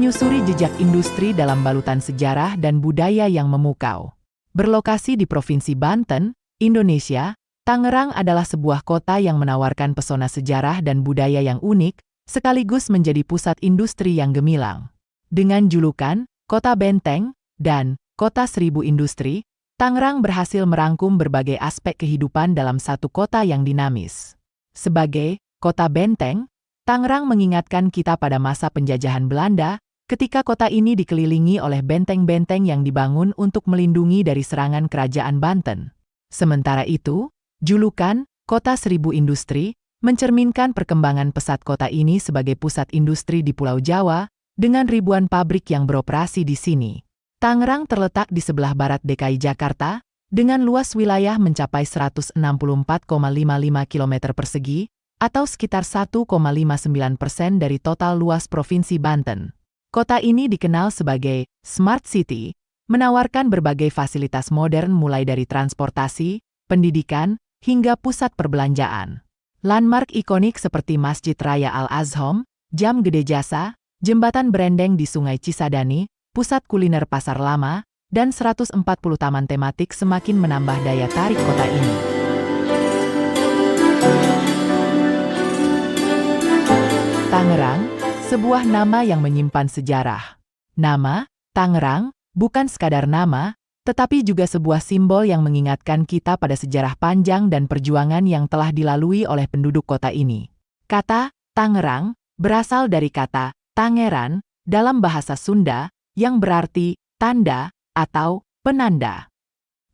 menyusuri jejak industri dalam balutan sejarah dan budaya yang memukau. Berlokasi di Provinsi Banten, Indonesia, Tangerang adalah sebuah kota yang menawarkan pesona sejarah dan budaya yang unik, sekaligus menjadi pusat industri yang gemilang. Dengan julukan Kota Benteng dan Kota Seribu Industri, Tangerang berhasil merangkum berbagai aspek kehidupan dalam satu kota yang dinamis. Sebagai kota benteng, Tangerang mengingatkan kita pada masa penjajahan Belanda, ketika kota ini dikelilingi oleh benteng-benteng yang dibangun untuk melindungi dari serangan kerajaan Banten. Sementara itu, julukan Kota Seribu Industri mencerminkan perkembangan pesat kota ini sebagai pusat industri di Pulau Jawa, dengan ribuan pabrik yang beroperasi di sini. Tangerang terletak di sebelah barat DKI Jakarta, dengan luas wilayah mencapai 164,55 km persegi, atau sekitar 1,59% dari total luas Provinsi Banten. Kota ini dikenal sebagai Smart City, menawarkan berbagai fasilitas modern mulai dari transportasi, pendidikan, hingga pusat perbelanjaan. Landmark ikonik seperti Masjid Raya Al-Azham, Jam Gede Jasa, Jembatan Brendeng di Sungai Cisadane, pusat kuliner Pasar Lama, dan 140 taman tematik semakin menambah daya tarik kota ini. Tangerang, sebuah nama yang menyimpan sejarah. Nama, Tangerang, bukan sekadar nama, tetapi juga sebuah simbol yang mengingatkan kita pada sejarah panjang dan perjuangan yang telah dilalui oleh penduduk kota ini. Kata Tangerang berasal dari kata Tangeran dalam bahasa Sunda yang berarti tanda atau penanda.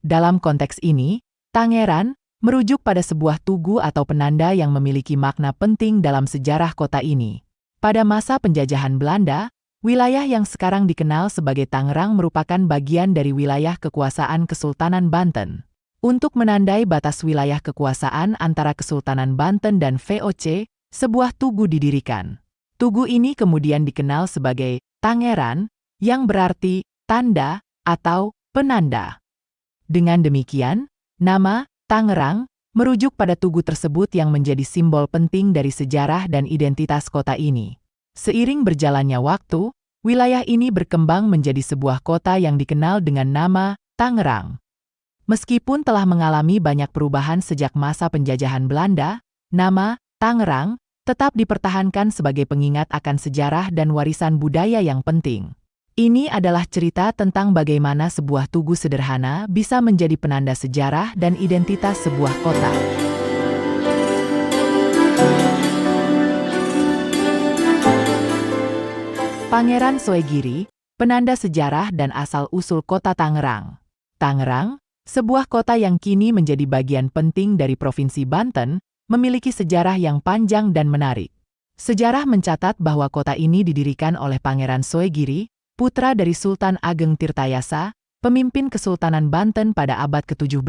Dalam konteks ini, Tangeran merujuk pada sebuah tugu atau penanda yang memiliki makna penting dalam sejarah kota ini. Pada masa penjajahan Belanda, wilayah yang sekarang dikenal sebagai Tangerang merupakan bagian dari wilayah kekuasaan Kesultanan Banten. Untuk menandai batas wilayah kekuasaan antara Kesultanan Banten dan VOC, sebuah tugu didirikan. Tugu ini kemudian dikenal sebagai Tangeran, yang berarti tanda atau penanda. Dengan demikian, nama Tangerang merujuk pada tugu tersebut yang menjadi simbol penting dari sejarah dan identitas kota ini. Seiring berjalannya waktu, wilayah ini berkembang menjadi sebuah kota yang dikenal dengan nama Tangerang. Meskipun telah mengalami banyak perubahan sejak masa penjajahan Belanda, nama Tangerang tetap dipertahankan sebagai pengingat akan sejarah dan warisan budaya yang penting. Ini adalah cerita tentang bagaimana sebuah tugu sederhana bisa menjadi penanda sejarah dan identitas sebuah kota. Pangeran Soegiri, penanda sejarah dan asal-usul kota Tangerang. Tangerang, sebuah kota yang kini menjadi bagian penting dari Provinsi Banten, memiliki sejarah yang panjang dan menarik. Sejarah mencatat bahwa kota ini didirikan oleh Pangeran Soegiri, putra dari Sultan Ageng Tirtayasa, pemimpin Kesultanan Banten pada abad ke-17.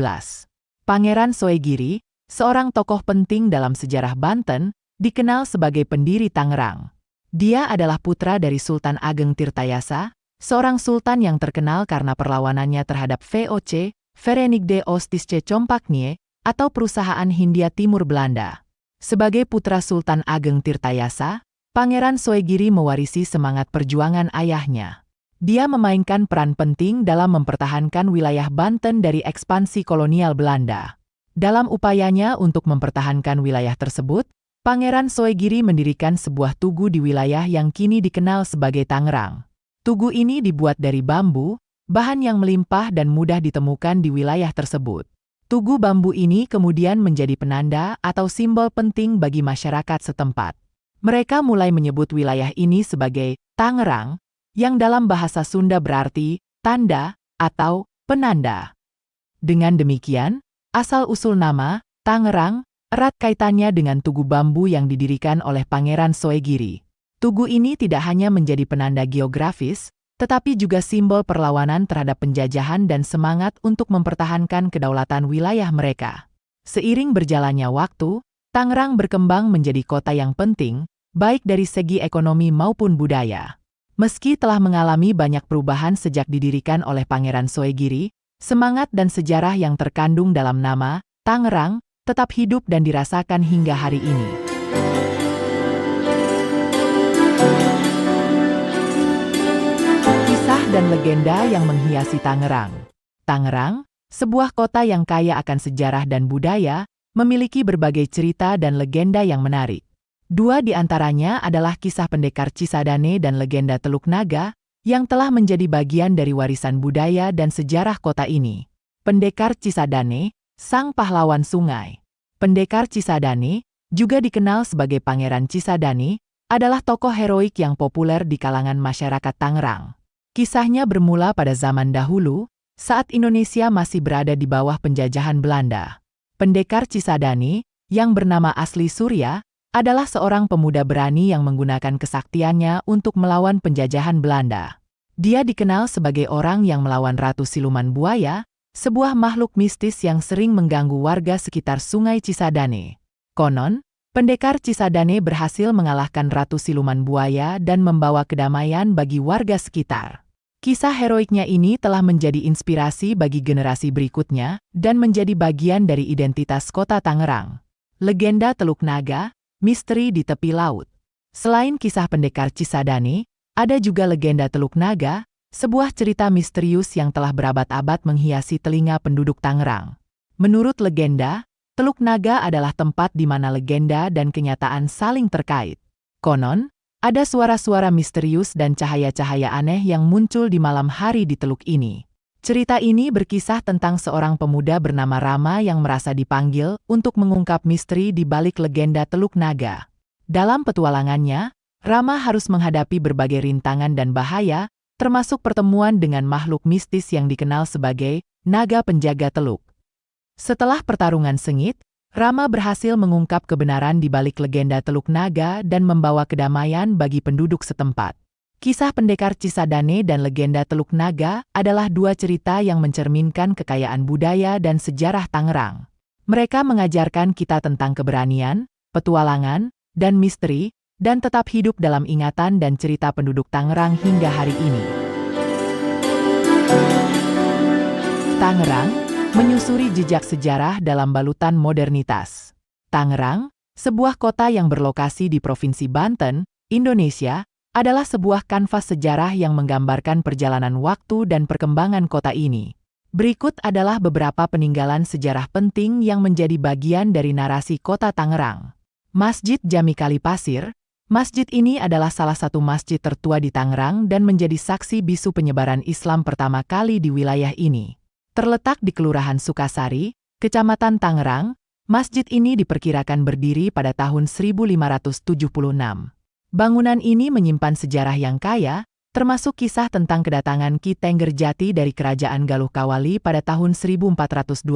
Pangeran Soegiri, seorang tokoh penting dalam sejarah Banten, dikenal sebagai pendiri Tangerang. Dia adalah putra dari Sultan Ageng Tirtayasa, seorang sultan yang terkenal karena perlawanannya terhadap VOC, Verenigde Oostische Compagnie, atau perusahaan Hindia Timur Belanda. Sebagai putra Sultan Ageng Tirtayasa, Pangeran Soegiri mewarisi semangat perjuangan ayahnya. Dia memainkan peran penting dalam mempertahankan wilayah Banten dari ekspansi kolonial Belanda. Dalam upayanya untuk mempertahankan wilayah tersebut, Pangeran Soegiri mendirikan sebuah tugu di wilayah yang kini dikenal sebagai Tangerang. Tugu ini dibuat dari bambu, bahan yang melimpah dan mudah ditemukan di wilayah tersebut. Tugu bambu ini kemudian menjadi penanda atau simbol penting bagi masyarakat setempat. Mereka mulai menyebut wilayah ini sebagai Tangerang, yang dalam bahasa Sunda berarti tanda atau penanda. Dengan demikian, asal-usul nama Tangerang erat kaitannya dengan tugu bambu yang didirikan oleh Pangeran Soegiri. Tugu ini tidak hanya menjadi penanda geografis, tetapi juga simbol perlawanan terhadap penjajahan dan semangat untuk mempertahankan kedaulatan wilayah mereka. Seiring berjalannya waktu, Tangerang berkembang menjadi kota yang penting, baik dari segi ekonomi maupun budaya. Meski telah mengalami banyak perubahan sejak didirikan oleh Pangeran Soegiri, semangat dan sejarah yang terkandung dalam nama Tangerang tetap hidup dan dirasakan hingga hari ini. dan legenda yang menghiasi Tangerang. Tangerang, sebuah kota yang kaya akan sejarah dan budaya, memiliki berbagai cerita dan legenda yang menarik. Dua di antaranya adalah kisah Pendekar Cisadane dan legenda Teluk Naga, yang telah menjadi bagian dari warisan budaya dan sejarah kota ini. Pendekar Cisadane, sang pahlawan sungai. Pendekar Cisadane, juga dikenal sebagai Pangeran Cisadane, adalah tokoh heroik yang populer di kalangan masyarakat Tangerang. Kisahnya bermula pada zaman dahulu, saat Indonesia masih berada di bawah penjajahan Belanda. Pendekar Cisadane, yang bernama asli Surya, adalah seorang pemuda berani yang menggunakan kesaktiannya untuk melawan penjajahan Belanda. Dia dikenal sebagai orang yang melawan Ratu Siluman Buaya, sebuah makhluk mistis yang sering mengganggu warga sekitar Sungai Cisadane. Konon, Pendekar Cisadane berhasil mengalahkan Ratu Siluman Buaya dan membawa kedamaian bagi warga sekitar. Kisah heroiknya ini telah menjadi inspirasi bagi generasi berikutnya dan menjadi bagian dari identitas kota Tangerang. Legenda Teluk Naga, misteri di tepi laut. Selain kisah Pendekar Cisadane, ada juga legenda Teluk Naga, sebuah cerita misterius yang telah berabad-abad menghiasi telinga penduduk Tangerang. Menurut legenda, Teluk Naga adalah tempat di mana legenda dan kenyataan saling terkait. Konon, ada suara-suara misterius dan cahaya-cahaya aneh yang muncul di malam hari di teluk ini. Cerita ini berkisah tentang seorang pemuda bernama Rama yang merasa dipanggil untuk mengungkap misteri di balik legenda Teluk Naga. Dalam petualangannya, Rama harus menghadapi berbagai rintangan dan bahaya, termasuk pertemuan dengan makhluk mistis yang dikenal sebagai naga penjaga teluk. Setelah pertarungan sengit, Rama berhasil mengungkap kebenaran di balik legenda Teluk Naga dan membawa kedamaian bagi penduduk setempat. Kisah Pendekar Cisadane dan legenda Teluk Naga adalah dua cerita yang mencerminkan kekayaan budaya dan sejarah Tangerang. Mereka mengajarkan kita tentang keberanian, petualangan, dan misteri, dan tetap hidup dalam ingatan dan cerita penduduk Tangerang hingga hari ini. Tangerang menyusuri jejak sejarah dalam balutan modernitas. Tangerang, sebuah kota yang berlokasi di Provinsi Banten, Indonesia, adalah sebuah kanvas sejarah yang menggambarkan perjalanan waktu dan perkembangan kota ini. Berikut adalah beberapa peninggalan sejarah penting yang menjadi bagian dari narasi kota Tangerang. Masjid Jami Kalipasir. Masjid ini adalah salah satu masjid tertua di Tangerang dan menjadi saksi bisu penyebaran Islam pertama kali di wilayah ini. Terletak di Kelurahan Sukasari, Kecamatan Tangerang, masjid ini diperkirakan berdiri pada tahun 1576. Bangunan ini menyimpan sejarah yang kaya, termasuk kisah tentang kedatangan Ki Tenggerjati dari Kerajaan Galuh Kawali pada tahun 1412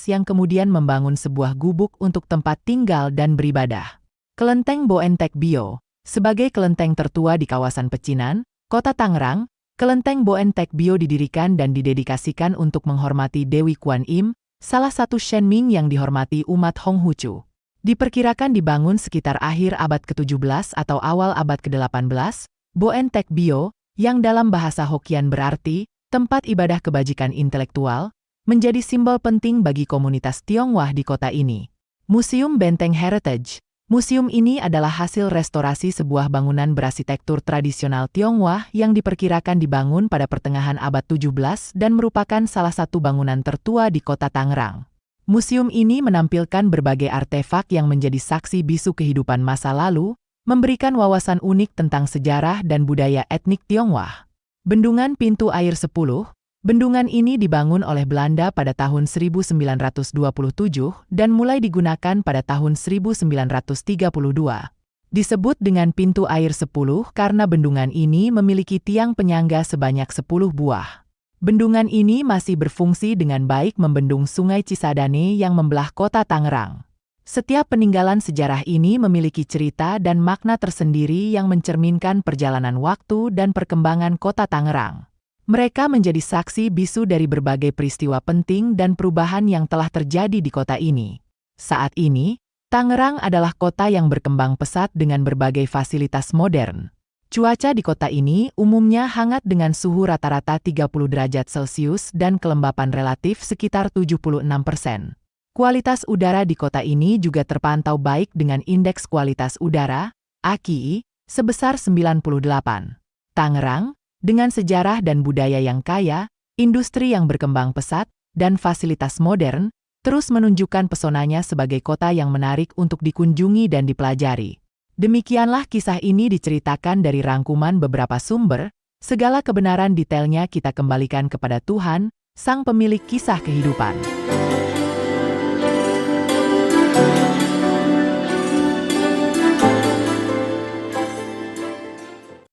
yang kemudian membangun sebuah gubuk untuk tempat tinggal dan beribadah. Kelenteng Boentek Bio. Sebagai kelenteng tertua di kawasan Pecinan, Kota Tangerang, Kelenteng Boentek Bio didirikan dan didedikasikan untuk menghormati Dewi Kuan Im, salah satu Shenming yang dihormati umat Honghucu. Diperkirakan dibangun sekitar akhir abad ke-17 atau awal abad ke-18, Boentek Bio, yang dalam bahasa Hokkien berarti tempat ibadah kebajikan intelektual, menjadi simbol penting bagi komunitas Tionghoa di kota ini. Museum Benteng Heritage. Museum ini adalah hasil restorasi sebuah bangunan berarsitektur tradisional Tionghoa yang diperkirakan dibangun pada pertengahan abad 17 dan merupakan salah satu bangunan tertua di kota Tangerang. Museum ini menampilkan berbagai artefak yang menjadi saksi bisu kehidupan masa lalu, memberikan wawasan unik tentang sejarah dan budaya etnik Tionghoa. Bendungan Pintu Air 10. Bendungan ini dibangun oleh Belanda pada tahun 1927 dan mulai digunakan pada tahun 1932. Disebut dengan Pintu Air 10 karena bendungan ini memiliki tiang penyangga sebanyak 10 buah. Bendungan ini masih berfungsi dengan baik membendung Sungai Cisadane yang membelah kota Tangerang. Setiap peninggalan sejarah ini memiliki cerita dan makna tersendiri yang mencerminkan perjalanan waktu dan perkembangan kota Tangerang. Mereka menjadi saksi bisu dari berbagai peristiwa penting dan perubahan yang telah terjadi di kota ini. Saat ini, Tangerang adalah kota yang berkembang pesat dengan berbagai fasilitas modern. Cuaca di kota ini umumnya hangat dengan suhu rata-rata 30 derajat Celcius dan kelembapan relatif sekitar 76%. Kualitas udara di kota ini juga terpantau baik dengan indeks kualitas udara, AQI, sebesar 98. Tangerang, Dengan sejarah dan budaya yang kaya, industri yang berkembang pesat, dan fasilitas modern, terus menunjukkan pesonanya sebagai kota yang menarik untuk dikunjungi dan dipelajari. Demikianlah kisah ini diceritakan dari rangkuman beberapa sumber, segala kebenaran detailnya kita kembalikan kepada Tuhan, Sang Pemilik kisah kehidupan.